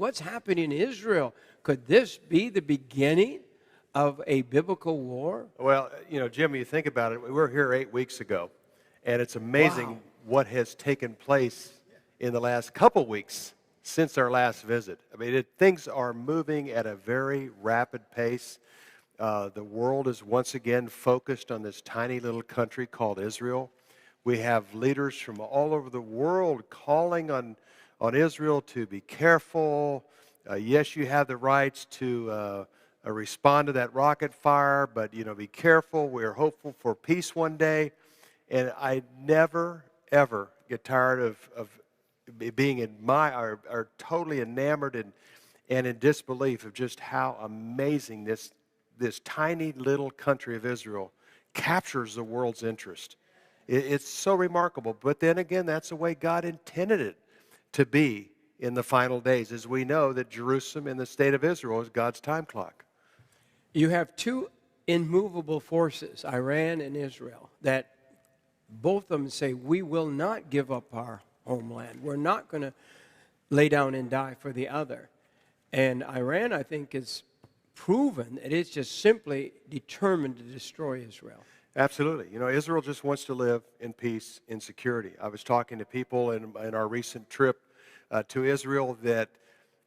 What's happening in Israel? Could this be the beginning of a biblical war? Well, Jim, you think about it, we were here 8 weeks ago, and it's amazing Wow. what has taken place in the last couple weeks since our last visit. I mean, things are moving at a very rapid pace. The world is once again focused on this tiny little country called Israel. We have leaders from all over the world calling on Israel to be careful. Yes, you have the rights to respond to that rocket fire, but be careful. We're hopeful for peace one day. And I never, ever get tired of being or totally enamored and in disbelief of just how amazing this tiny little country of Israel captures the world's interest. It's so remarkable. But then again, that's the way God intended it to be in the final days, as we know that Jerusalem and the state of Israel is God's time clock. You have two immovable forces, Iran and Israel, that both of them say, we will not give up our homeland. We're not going to lay down and die for the other. And Iran, I think, is proven that it's just simply determined to destroy Israel. Absolutely. Israel just wants to live in peace and security. I was talking to people in our recent trip to Israel that,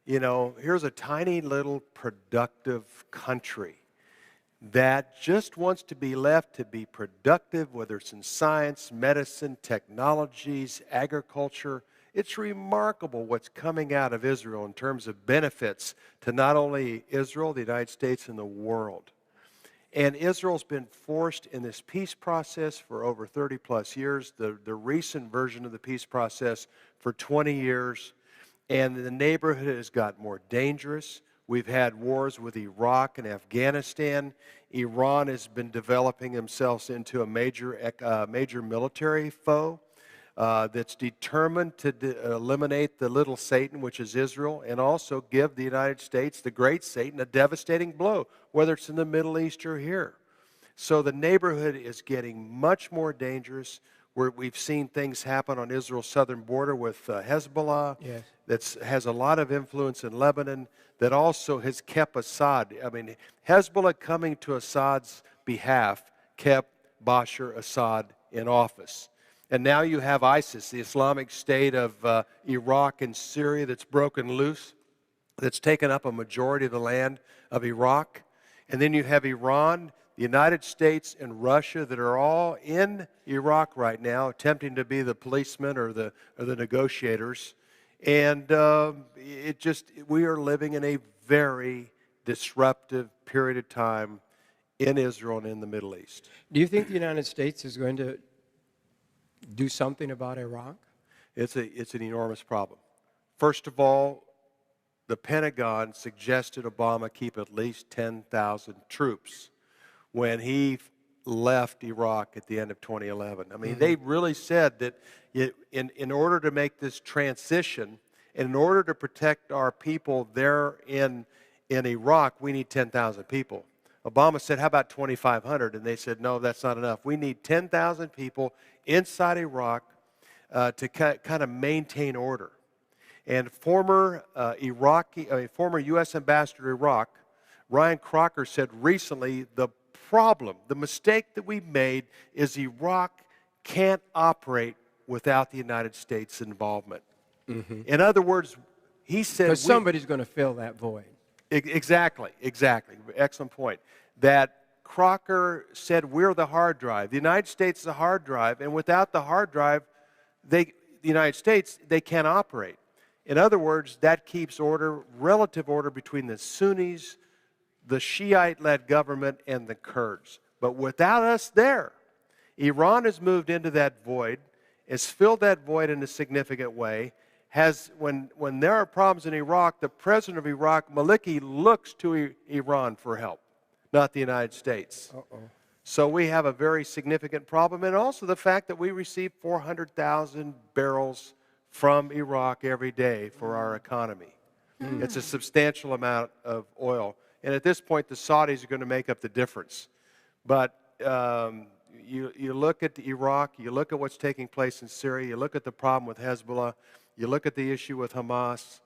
here's a tiny little productive country that just wants to be left to be productive, whether it's in science, medicine, technologies, agriculture. It's remarkable what's coming out of Israel in terms of benefits to not only Israel, the United States, and the world. And Israel's been forced in this peace process for over 30 plus years, the recent version of the peace process for 20 years. And the neighborhood has got more dangerous. We've had wars with Iraq and Afghanistan. Iran has been developing themselves into a major military foe that's determined to eliminate the little Satan, which is Israel, and also give the United States, the great Satan, a devastating blow, whether it's in the Middle East or here. So the neighborhood is getting much more dangerous. We've seen things happen on Israel's southern border with Hezbollah. Yes. That has a lot of influence in Lebanon, that also has kept Assad. I mean, Hezbollah coming to Assad's behalf kept Bashar Assad in office. And now you have ISIS, the Islamic State of Iraq and Syria, that's broken loose, that's taken up a majority of the land of Iraq. And then you have Iran, the United States, and Russia that are all in Iraq right now, attempting to be the policemen or the negotiators. And we are living in a very disruptive period of time in Israel and in the Middle East. Do you think the United States is going to do something about Iraq? It's an enormous problem. First of all, the Pentagon suggested Obama keep at least 10,000 troops when he left Iraq at the end of 2011. I mean, they really said that in order to make this transition, and in order to protect our people there in Iraq, we need 10,000 people. Obama said, how about 2,500? And they said, no, that's not enough. We need 10,000 people inside Iraq to kind of maintain order. And former U.S. Ambassador to Iraq, Ryan Crocker, said recently, the mistake that we made is Iraq can't operate without the United States' involvement. Mm-hmm. In other words, he said... Because somebody's going to fill that void. Exactly. Excellent point. That Crocker said we're the hard drive. The United States is the hard drive, and without the hard drive, the United States, they can't operate. In other words, that keeps relative order between the Sunnis, the Shiite-led government, and the Kurds. But without us there, Iran has moved into that void, has filled that void in a significant way. When there are problems in Iraq, the president of Iraq, Maliki, looks to Iran for help, not the United States. Uh-oh. So we have a very significant problem, and also the fact that we receive 400,000 barrels from Iraq every day for our economy. It's a substantial amount of oil. And at this point, the Saudis are going to make up the difference. But you look at Iraq, you look at what's taking place in Syria, you look at the problem with Hezbollah, you look at the issue with Hamas,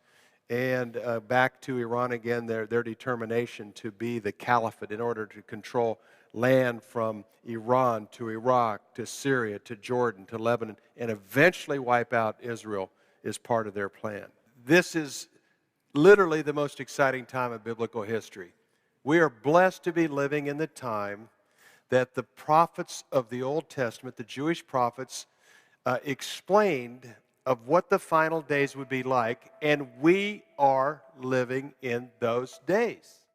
and back to Iran again, their determination to be the caliphate in order to control land from Iran to Iraq to Syria to Jordan to Lebanon and eventually wipe out Israel is part of their plan. This is literally the most exciting time of biblical history. We are blessed to be living in the time that the prophets of the Old Testament, the Jewish prophets, explained of what the final days would be like, and we are living in those days.